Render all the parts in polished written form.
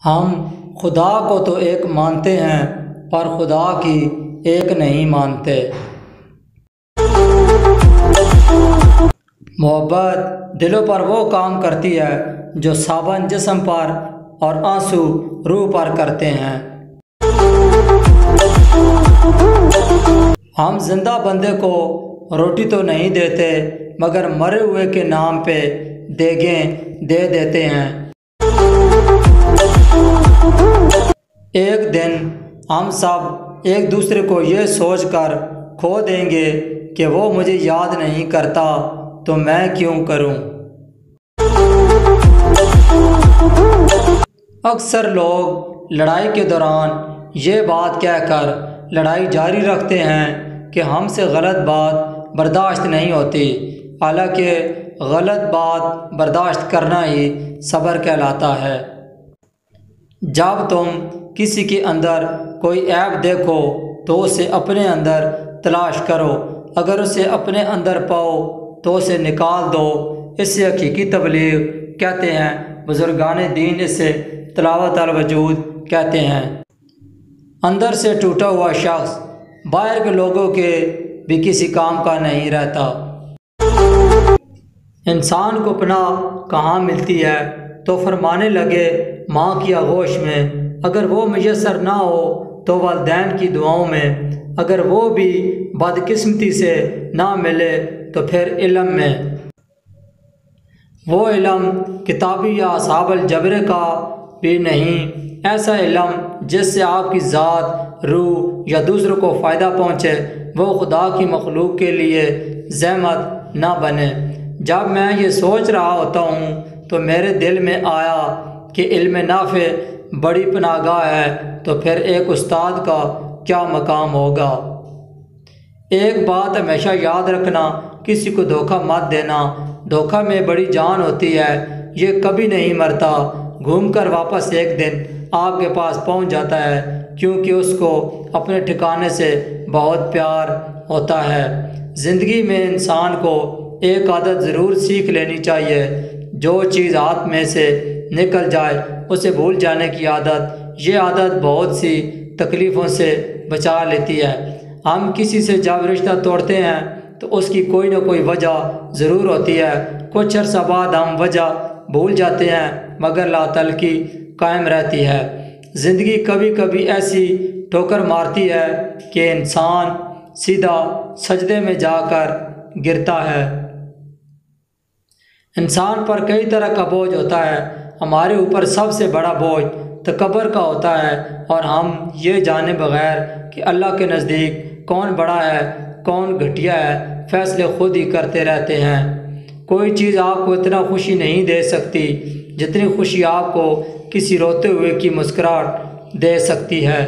ہم خدا کو تو ایک مانتے ہیں پر خدا کی ایک نہیں مانتے۔ محبت دلوں پر وہ کام کرتی ہے جو صابن جسم پر اور آنسو روح پر کرتے ہیں۔ ہم زندہ بندے کو روٹی تو نہیں دیتے مگر مرے ہوئے کے نام پہ دیگیں دے دیتے ہیں۔ ایک دن ہم سب ایک دوسرے کو یہ سوچ کر کھو دیں گے کہ وہ مجھے یاد نہیں کرتا تو میں کیوں کروں۔ اکثر لوگ لڑائی کے دوران یہ بات کہہ کر لڑائی جاری رکھتے ہیں کہ ہم سے غلط بات برداشت نہیں ہوتی، حالانکہ غلط بات برداشت کرنا ہی صبر کہلاتا ہے۔ جب تم کسی کے اندر کوئی عیب دیکھو تو اسے اپنے اندر تلاش کرو، اگر اسے اپنے اندر پاؤ تو اسے نکال دو۔ اسے حقیقی تبلیغ کہتے ہیں، بزرگان دین اسے تلاوت الوجود کہتے ہیں۔ اندر سے ٹوٹا ہوا شخص باہر کے لوگوں کے بھی کسی کام کا نہیں رہتا۔ انسان کو پناہ کہاں ملتی ہے تو فرمانے لگے ماں کی آغوش میں، اگر وہ میسر نہ ہو تو والدین کی دعاؤں میں، اگر وہ بھی بدقسمتی سے نہ ملے تو پھر علم میں۔ وہ علم کتابی یا اصحاب الجبر کا بھی نہیں، ایسا علم جس سے آپ کی ذات، روح یا دوسروں کو فائدہ پہنچے، وہ خدا کی مخلوق کے لیے زحمت نہ بنے۔ جب میں یہ سوچ رہا ہوتا ہوں تو میرے دل میں آیا کہ علم نافع بڑی پناہ گاہ ہے تو پھر ایک استاد کا کیا مقام ہوگا۔ ایک بات ہمیشہ یاد رکھنا، کسی کو دھوکہ مت دینا، دھوکہ میں بڑی جان ہوتی ہے، یہ کبھی نہیں مرتا، گھوم کر واپس ایک دن آپ کے پاس پہنچ جاتا ہے، کیونکہ اس کو اپنے ٹھکانے سے بہت پیار ہوتا ہے۔ زندگی میں انسان کو ایک عادت ضرور سیکھ لینی چاہیے، جو چیز ہاتھ میں سے نکل جائے اسے بھول جانے کی عادت۔ یہ عادت بہت سی تکلیفوں سے بچا لیتی ہے۔ ہم کسی سے جب رشتہ توڑتے ہیں تو اس کی کوئی نہ کوئی وجہ ضرور ہوتی ہے، کچھ عرصہ بعد ہم وجہ بھول جاتے ہیں مگر لا تعلقی قائم رہتی ہے۔ زندگی کبھی کبھی ایسی ٹھوکر مارتی ہے کہ انسان سیدھا سجدے میں جا کر گرتا ہے۔ انسان پر کئی طرح کا بوجھ ہوتا ہے، ہمارے اوپر سب سے بڑا بوجھ تکبر کا ہوتا ہے، اور ہم یہ جانے بغیر کہ اللہ کے نزدیک کون بڑا ہے کون گھٹیا ہے، فیصلے خود ہی کرتے رہتے ہیں۔ کوئی چیز آپ کو اتنا خوشی نہیں دے سکتی جتنی خوشی آپ کو کسی روتے ہوئے کی مسکراہٹ دے سکتی ہے۔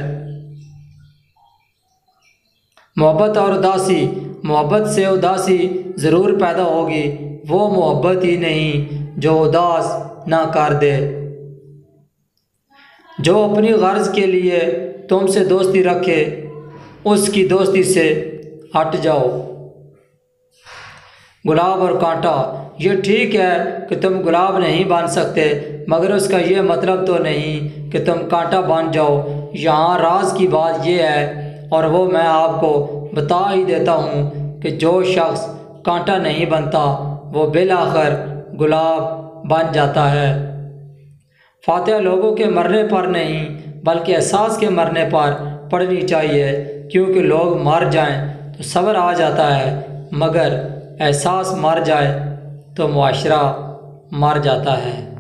محبت اور اداسی، محبت سے اداسی ضرور پیدا ہوگی، وہ محبت ہی نہیں جو اداس نہ کر دے۔ جو اپنی غرض کے لیے تم سے دوستی رکھے اس کی دوستی سے ہٹ جاؤ۔ گلاب اور کانٹا، یہ ٹھیک ہے کہ تم گلاب نہیں بن سکتے مگر اس کا یہ مطلب تو نہیں کہ تم کانٹا بن جاؤ۔ یہاں راز کی بات یہ ہے، اور وہ میں آپ کو بتا ہی دیتا ہوں، کہ جو شخص کانٹا نہیں بنتا وہ بالآخر گلاب بن جاتا ہے۔ فاتحہ لوگوں کے مرنے پر نہیں بلکہ احساس کے مرنے پر پڑھنی چاہیے، کیونکہ لوگ مر جائیں تو صبر آ جاتا ہے مگر احساس مر جائے تو معاشرہ مر جاتا ہے۔